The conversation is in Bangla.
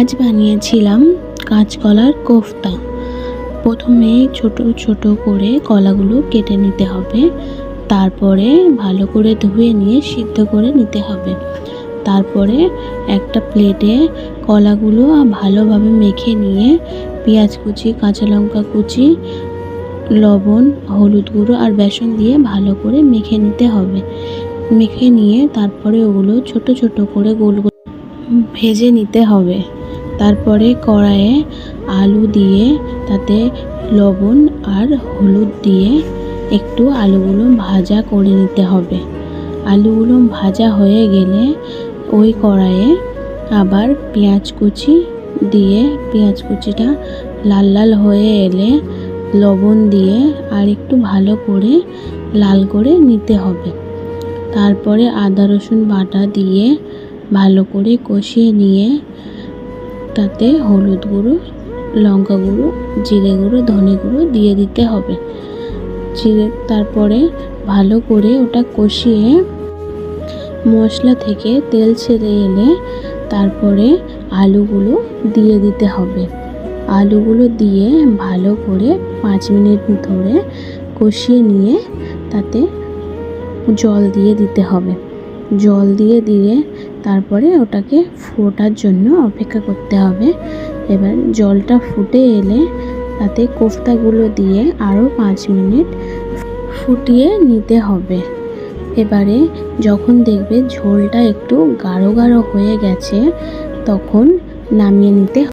আজ বানিয়েছিলাম কাঁচকলার কোফতা। প্রথমে ছোট ছোট করে কলাগুলো কেটে নিতে হবে, তারপরে ভালো করে ধুয়ে নিয়ে সিদ্ধ করে নিতে হবে। তারপরে একটা প্লেটে কলাগুলো ভালোভাবে মেখে নিয়ে পেঁয়াজ কুচি, কাঁচা লঙ্কা কুচি, লবণ, হলুদ গুঁড়ো আর বেসন দিয়ে ভালো করে মেখে নিতে হবে। মেখে নিয়ে তারপরে ওগুলো ছোট ছোট করে গোল গোল ভেজে নিতে হবে। তারপরে কড়াইয়ে আলু দিয়ে তাতে লবণ আর হলুদ দিয়ে একটু আলুগুলো ভাজা করে নিতে হবে। আলুগুলো ভাজা হয়ে গেলে ওই কড়াইয়ে আবার পেঁয়াজ কুচি দিয়ে পেঁয়াজ কুচিটা লাল লাল হয়ে এলে লবণ দিয়ে আর একটু ভালো করে লাল করে নিতে হবে। তারপরে আদা রসুন বাটা দিয়ে ভালো করে কষিয়ে নিয়ে তাতে হলুদ গুঁড়ো, লঙ্কা গুঁড়ো, জিরে গুঁড়ো, ধনে গুঁড়ো দিয়ে দিতে হবে। তারপরে ভালো করে ওটা কষিয়ে মশলা থেকে তেল ছেড়ে এলে তারপরে আলুগুলো দিয়ে দিতে হবে। আলুগুলো দিয়ে ভালো করে 5 মিনিট ধরে কষিয়ে নিয়ে তাতে জল দিয়ে দিতে হবে। জল দিয়ে তারপরে ওটাকে ফোটার জন্য অপেক্ষা করতে হবে। এবার জলটা ফুটে এলে তাতে কোফতাগুলো দিয়ে আরও 5 মিনিট ফুটিয়ে নিতে হবে। এবারে যখন দেখবে ঝোলটা একটু গাঢ় গাঢ় হয়ে গেছে তখন নামিয়ে নিতে